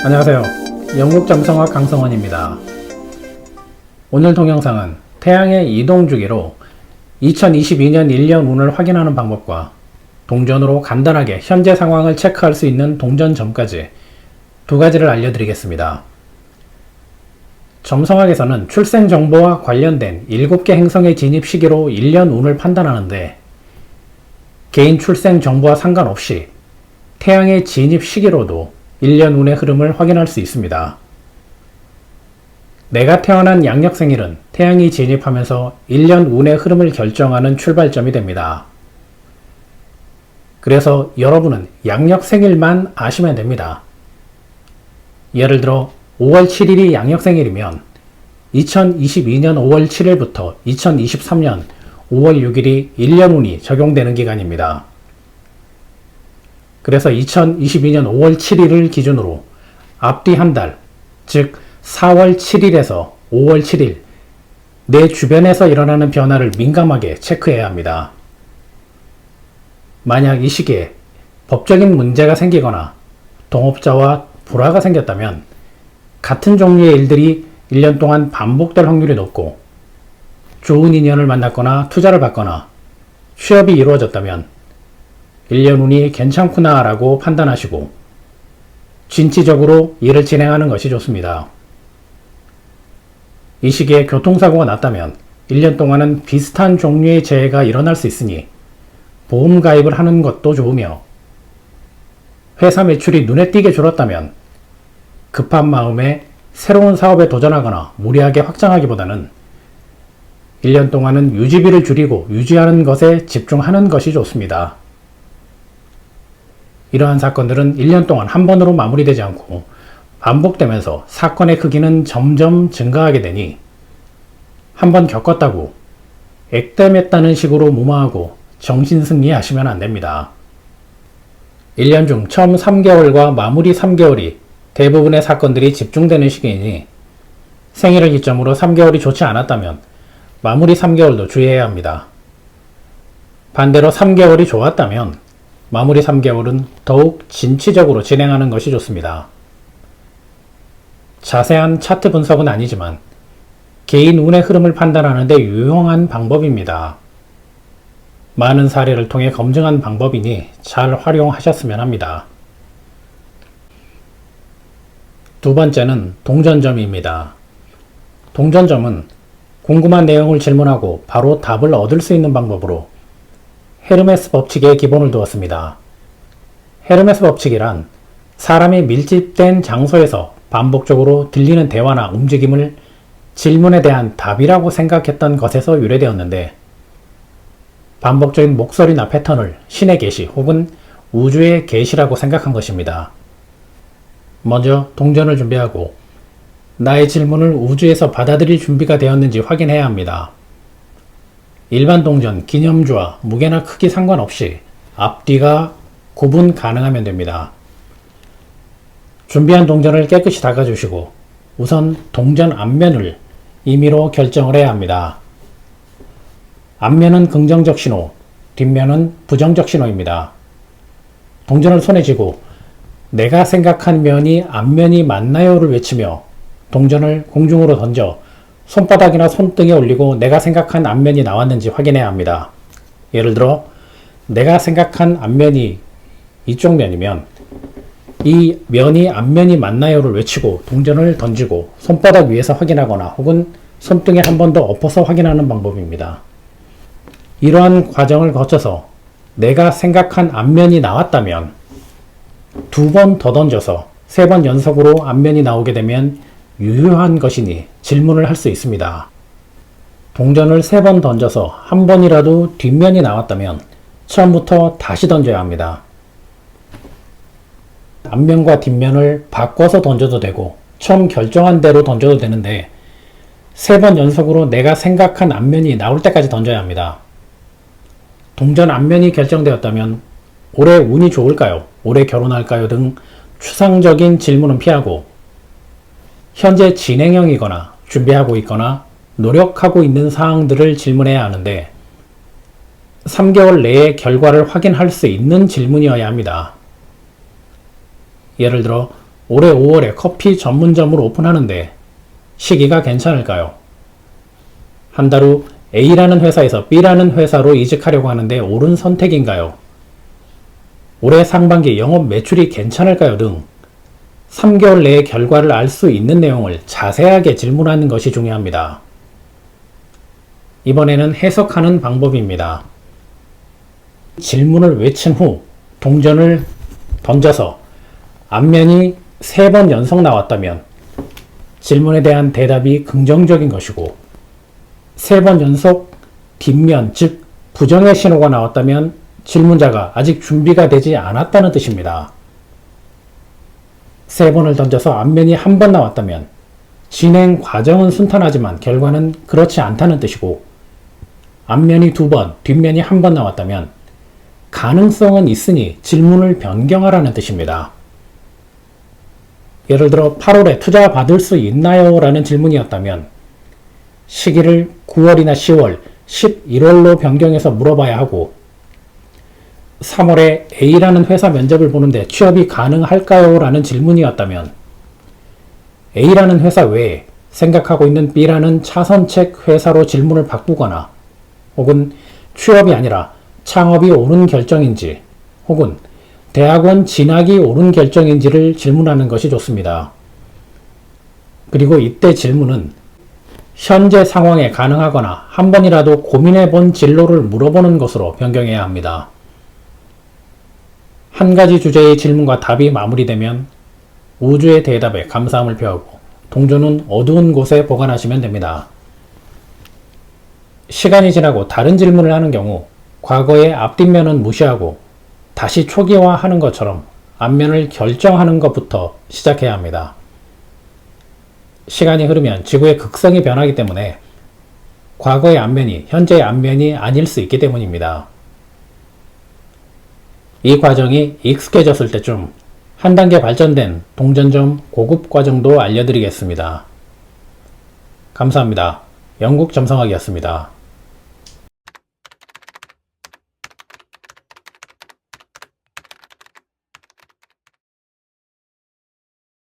안녕하세요. 영국잠성학 강성원입니다. 오늘 동영상은 태양의 이동 주기로 2022년 1년 운을 확인하는 방법과 동전으로 간단하게 현재 상황을 체크할 수 있는 동전점까지 두 가지를 알려드리겠습니다. 점성학에서는 출생 정보와 관련된 7개 행성의 진입 시기로 1년 운을 판단하는데, 개인 출생 정보와 상관없이 태양의 진입 시기로도 1년 운의 흐름을 확인할 수 있습니다. 내가 태어난 양력생일은 태양이 진입하면서 1년 운의 흐름을 결정하는 출발점이 됩니다. 그래서 여러분은 양력생일만 아시면 됩니다. 예를 들어 5월 7일이 양력생일이면 2022년 5월 7일부터 2023년 5월 6일이 1년 운이 적용되는 기간입니다. 그래서 2022년 5월 7일을 기준으로 앞뒤 한 달, 즉 4월 7일에서 5월 7일, 내 주변에서 일어나는 변화를 민감하게 체크해야 합니다. 만약 이 시기에 법적인 문제가 생기거나 동업자와 불화가 생겼다면 같은 종류의 일들이 1년 동안 반복될 확률이 높고, 좋은 인연을 만났거나 투자를 받거나 취업이 이루어졌다면 1년 운이 괜찮구나 라고 판단하시고 진취적으로 일을 진행하는 것이 좋습니다. 이 시기에 교통사고가 났다면 1년 동안은 비슷한 종류의 재해가 일어날 수 있으니 보험 가입을 하는 것도 좋으며, 회사 매출이 눈에 띄게 줄었다면 급한 마음에 새로운 사업에 도전하거나 무리하게 확장하기보다는 1년 동안은 유지비를 줄이고 유지하는 것에 집중하는 것이 좋습니다. 이러한 사건들은 1년 동안 한 번으로 마무리되지 않고 반복되면서 사건의 크기는 점점 증가하게 되니, 한 번 겪었다고 액땜했다는 식으로 무마하고 정신승리하시면 안됩니다. 1년 중 처음 3개월과 마무리 3개월이 대부분의 사건들이 집중되는 시기이니, 생일을 기점으로 3개월이 좋지 않았다면 마무리 3개월도 주의해야 합니다. 반대로 3개월이 좋았다면 마무리 3개월은 더욱 진취적으로 진행하는 것이 좋습니다. 자세한 차트 분석은 아니지만 개인 운의 흐름을 판단하는 데 유용한 방법입니다. 많은 사례를 통해 검증한 방법이니 잘 활용하셨으면 합니다. 두 번째는 동전점입니다. 동전점은 궁금한 내용을 질문하고 바로 답을 얻을 수 있는 방법으로 헤르메스 법칙의 기본을 두었습니다. 헤르메스 법칙이란 사람이 밀집된 장소에서 반복적으로 들리는 대화나 움직임을 질문에 대한 답이라고 생각했던 것에서 유래되었는데, 반복적인 목소리나 패턴을 신의 계시 혹은 우주의 계시라고 생각한 것입니다. 먼저 동전을 준비하고 나의 질문을 우주에서 받아들일 준비가 되었는지 확인해야 합니다. 일반 동전, 기념주와 무게나 크기 상관없이 앞뒤가 구분 가능하면 됩니다. 준비한 동전을 깨끗이 닦아주시고 우선 동전 앞면을 임의로 결정을 해야 합니다. 앞면은 긍정적 신호, 뒷면은 부정적 신호입니다. 동전을 손에 쥐고 내가 생각한 면이 앞면이 맞나요를 외치며 동전을 공중으로 던져 손바닥이나 손등에 올리고 내가 생각한 앞면이 나왔는지 확인해야 합니다. 예를 들어 내가 생각한 앞면이 이쪽 면이면 이 면이 앞면이 맞나요를 외치고 동전을 던지고 손바닥 위에서 확인하거나 혹은 손등에 한 번 더 엎어서 확인하는 방법입니다. 이러한 과정을 거쳐서 내가 생각한 앞면이 나왔다면 2번 더 던져서 3번 연속으로 앞면이 나오게 되면 유효한 것이니 질문을 할 수 있습니다. 동전을 3번 던져서 한 번이라도 뒷면이 나왔다면 처음부터 다시 던져야 합니다. 앞면과 뒷면을 바꿔서 던져도 되고 처음 결정한 대로 던져도 되는데 3번 연속으로 내가 생각한 앞면이 나올 때까지 던져야 합니다. 동전 앞면이 결정되었다면 올해 운이 좋을까요? 올해 결혼할까요? 등 추상적인 질문은 피하고 현재 진행형이거나 준비하고 있거나 노력하고 있는 사항들을 질문해야 하는데, 3개월 내에 결과를 확인할 수 있는 질문이어야 합니다. 예를 들어 올해 5월에 커피 전문점을 오픈하는데 시기가 괜찮을까요? 한 달 후 A라는 회사에서 B라는 회사로 이직하려고 하는데 옳은 선택인가요? 올해 상반기 영업 매출이 괜찮을까요? 등 3개월 내에 결과를 알 수 있는 내용을 자세하게 질문하는 것이 중요합니다. 이번에는 해석하는 방법입니다. 질문을 외친 후 동전을 던져서 앞면이 3번 연속 나왔다면 질문에 대한 대답이 긍정적인 것이고 3번 연속 뒷면, 즉 부정의 신호가 나왔다면 질문자가 아직 준비가 되지 않았다는 뜻입니다. 3번을 던져서 앞면이 1번 나왔다면 진행 과정은 순탄하지만 결과는 그렇지 않다는 뜻이고 앞면이 2번, 뒷면이 1번 나왔다면 가능성은 있으니 질문을 변경하라는 뜻입니다. 예를 들어 8월에 투자 받을 수 있나요? 라는 질문이었다면 시기를 9월이나 10월, 11월로 변경해서 물어봐야 하고 3월에 A라는 회사 면접을 보는데 취업이 가능할까요? 라는 질문이었다면 A라는 회사 외에 생각하고 있는 B라는 차선책 회사로 질문을 바꾸거나 혹은 취업이 아니라 창업이 옳은 결정인지 혹은 대학원 진학이 옳은 결정인지를 질문하는 것이 좋습니다. 그리고 이때 질문은 현재 상황에 가능하거나 한 번이라도 고민해 본 진로를 물어보는 것으로 변경해야 합니다. 한 가지 주제의 질문과 답이 마무리되면 우주의 대답에 감사함을 표하고 동전은 어두운 곳에 보관하시면 됩니다. 시간이 지나고 다른 질문을 하는 경우 과거의 앞뒷면은 무시하고 다시 초기화하는 것처럼 앞면을 결정하는 것부터 시작해야 합니다. 시간이 흐르면 지구의 극성이 변하기 때문에 과거의 앞면이 현재의 앞면이 아닐 수 있기 때문입니다. 이 과정이 익숙해졌을 때쯤 한 단계 발전된 동전점 고급 과정도 알려드리겠습니다. 감사합니다. 영국 점성학이었습니다.